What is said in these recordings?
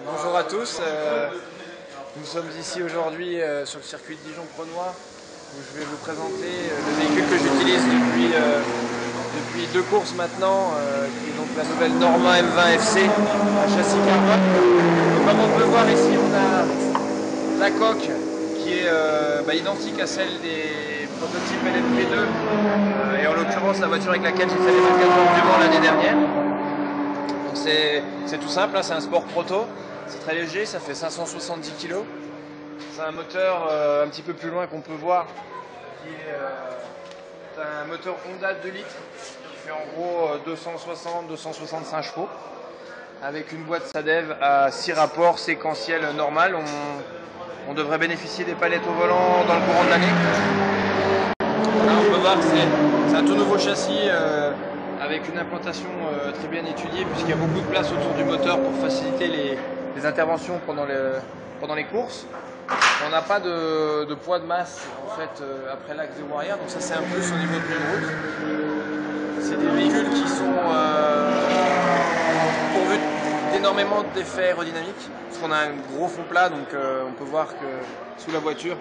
Bonjour à tous, nous sommes ici aujourd'hui sur le circuit de Dijon-Prenois où je vais vous présenter le véhicule que j'utilise depuis deux courses maintenant, qui est donc la nouvelle Norma M20 FC à châssis carbone. Donc, comme on peut voir ici, on a la coque qui est identique à celle des prototypes LMP2 et en l'occurrence la voiture avec laquelle j'ai fait les 24 heures du Mans l'année dernière. Donc c'est tout simple, hein, c'est un sport proto. C'est très léger, ça fait 570 kg. C'est un moteur un petit peu plus loin qu'on peut voir, qui est un moteur Honda 2 litres, qui fait en gros 260-265 chevaux, avec une boîte SADEV à 6 rapports séquentiel normal. On devrait bénéficier des palettes au volant dans le courant de l'année. Là, on peut voir que c'est un tout nouveau châssis avec une implantation très bien étudiée, puisqu'il y a beaucoup de place autour du moteur pour faciliter les interventions pendant les courses. On n'a pas de poids de masse en fait après l'axe des roues arrière, donc ça c'est un plus au niveau de une route. C'est des véhicules qui sont pourvus d'énormément d'effets aérodynamiques, parce qu'on a un gros fond plat, donc on peut voir que sous la voiture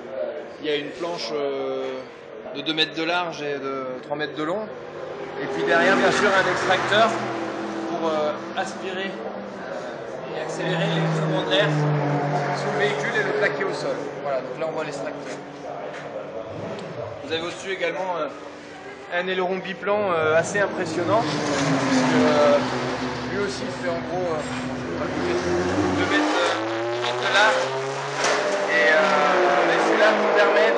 il y a une planche de 2 mètres de large et de 3 mètres de long. Et puis derrière, bien sûr, un extracteur pour aspirer et accélérer l'écoulement de l'air sous le véhicule et le plaquer au sol. Voilà, donc là on voit l'extracteur. Vous avez au-dessus également un aileron biplan assez impressionnant, puisque lui aussi fait en gros 2 mètres de large. Et c'est là qui permet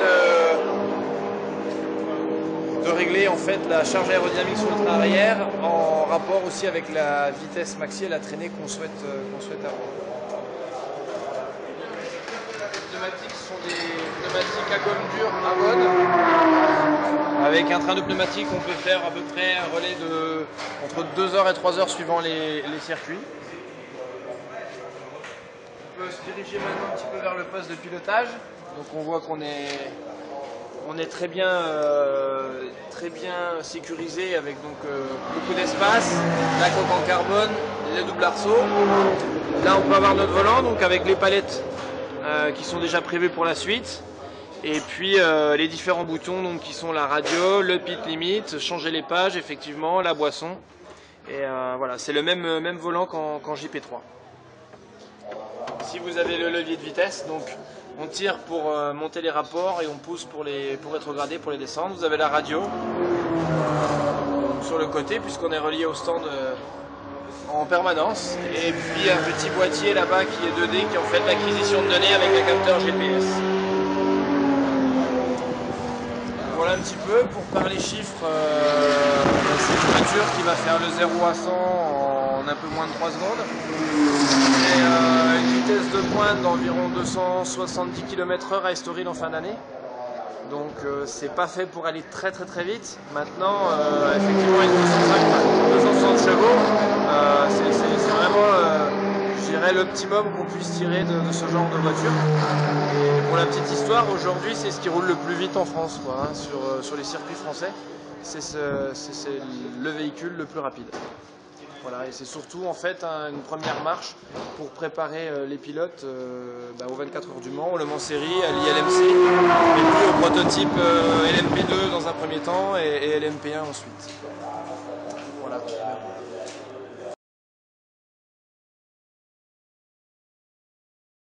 de régler en fait la charge aérodynamique sur le train arrière en rapport aussi avec la vitesse maxi et la traînée qu'on souhaite avoir. Les pneumatiques sont des pneumatiques à gomme dure Avon. Avec un train de pneumatique, on peut faire à peu près un relais de entre 2 heures et 3 heures suivant les circuits. On peut se diriger maintenant un petit peu vers le poste de pilotage. Donc on voit qu'on est très bien sécurisé avec donc beaucoup d'espace, la coque en carbone, les doubles arceaux. Là on peut avoir notre volant donc avec les palettes qui sont déjà prévues pour la suite. Et puis les différents boutons donc, qui sont la radio, le pit limit, changer les pages effectivement, la boisson. Et voilà, c'est le même volant qu'en JP3. Ici vous avez le levier de vitesse, donc on tire pour monter les rapports et on pousse pour rétrograder, pour les descendre. Vous avez la radio sur le côté puisqu'on est relié au stand en permanence. Et puis un petit boîtier là-bas qui est 2D qui est en fait l'acquisition de données avec un capteur GPS. Voilà un petit peu pour parler chiffres. C'est une voiture qui va faire le 0 à 100 en un peu moins de 3 secondes. Et une vitesse de pointe d'environ 270 km/h à Estoril en fin d'année. Donc c'est pas fait pour aller très vite. Maintenant, effectivement, avec 260 chevaux, c'est vraiment, je dirais, l'optimum qu'on puisse tirer de ce genre de voiture. Et pour la petite histoire, aujourd'hui, c'est ce qui roule le plus vite en France, quoi, hein, sur les circuits français. C'est le véhicule le plus rapide. Voilà, et c'est surtout en fait une première marche pour préparer les pilotes aux 24 heures du Mans, au Le Mans Série, à l'ILMC, et puis au prototype LMP2 dans un premier temps et LMP1 ensuite. Voilà.